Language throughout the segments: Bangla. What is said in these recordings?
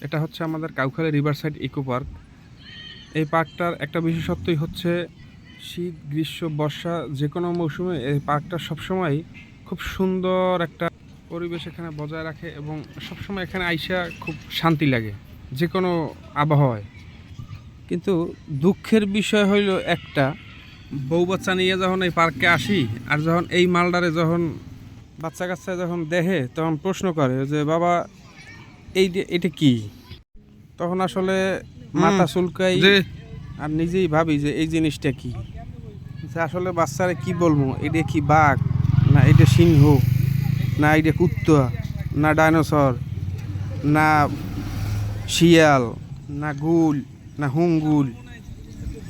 এটা হচ্ছে আমাদের কাউখালী রিভারসাইড ইকো পার্ক। এই পার্কটার একটা বিশেষত্বই হচ্ছে শীত, গ্রীষ্ম, বর্ষা যে কোনো মৌসুমে এই পার্কটা সবসময় খুব সুন্দর একটা পরিবেশ এখানে বজায় রাখে এবং সবসময় এখানে আইসা খুব শান্তি লাগে যে কোনো আবহাওয়ায়। কিন্তু দুঃখের বিষয় হইল একটা, বউ বাচ্চা নিয়ে যখন এই পার্কে আসি আর যখন এই মালডারে যখন বাচ্চা কাচ্চা যখন দেখে তখন প্রশ্ন করে যে বাবা এটা কি। তখন আসলে মাথা চুলকাই আর নিজেই ভাবি যে এই জিনিসটা কি। যে আসলে বাচ্চারা কি বলবো, এটা কি বাঘ না এটা সিংহ না এটা কুত্তা না ডাইনোসর না শিয়াল না গুল না হুঙ্গুল।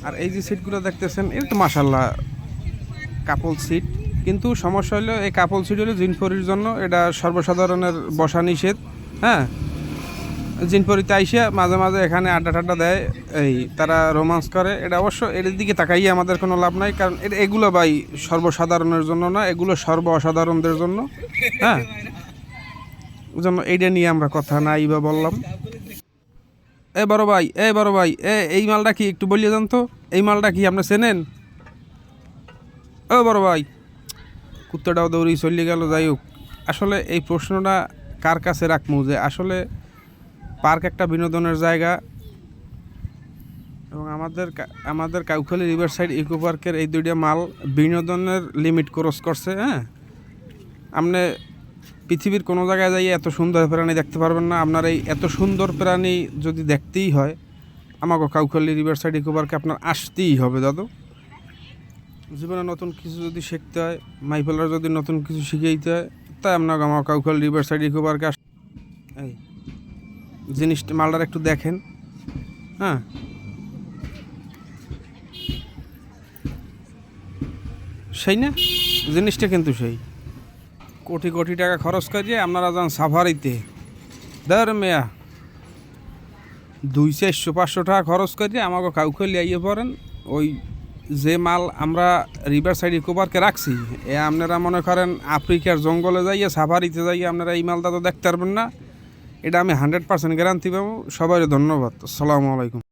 আর এই যে সিটগুলো দেখতেছেন এটা তো মাশাল্লাহ কাপল সিট, কিন্তু সমস্যা হলো এই কাপল সিট হলো জিনপরির জন্য, এটা সর্বসাধারণের বসা নিষেধ। হ্যাঁ, জিনপরিতে আইসা মাঝে মাঝে এখানে আড্ডা টাড্ডা দেয়, এই তারা রোমান্স করে। এটা অবশ্য এর দিকে তাকাইয়ে আমাদের কোনো লাভ নাই, কারণ এগুলো ভাই সর্বসাধারণের জন্য না, এগুলো সর্ব অসাধারণদের জন্য। হ্যাঁ, ওই জন্য এইটা নিয়ে আমরা কথা নাই বা বললাম। বড় ভাই এই মালটা কি একটু বলিয়ে যান তো, এই মালটা কি আপনি চেনেন? বড় ভাই, কুত্তাটাও দৌড়ি চলে গেল। যাই হোক, আসলে এই প্রশ্নটা কার কাছে রাখবো যে আসলে পার্ক একটা বিনোদনের জায়গা এবং আমাদের কাউখালী রিভারসাইড ইকো পার্কের এই দুইটা মাল বিনোদনের লিমিট ক্রস করছে। হ্যাঁ, আপনি পৃথিবীর কোনো জায়গায় যাই এত সুন্দর প্রাণী দেখতে পারবেন না। আপনার এই এত সুন্দর প্রাণী যদি দেখতেই হয় আমাকে কাউখালী রিভারসাইড ইকো পার্কে আপনার আসতেই হবে দাদু। জীবনে নতুন কিছু যদি শিখতে হয়, মাইফেলার যদি নতুন কিছু শিখাইতে হয়, তাই আপনাকে আমার কাউখালী রিভারসাইড ইকো পার্কে এই জিনিসটা মালটার একটু দেখেন। হ্যাঁ, সেই না জিনিসটা কিন্তু সেই কোটি কোটি টাকা খরচ করিয়ে আপনারা যান সাফারিতে, ধর মেয়া 200-400 টাকা খরচ করিয়ে আমাকে কাউখালী আইয়ে পড়েন। ওই যে মাল আমরা রিভারসাইড ইকো পার্কে রাখছি, আপনারা মনে করেন আফ্রিকার জঙ্গলে যাইয়ে সাফারিতে যাইয়ে আপনারা এই মালটা তো দেখতে পারবেন না। এটা আমি 100% গ্যারান্টি পাবো। সবাই ধন্যবাদ। আসসালামু আলাইকুম।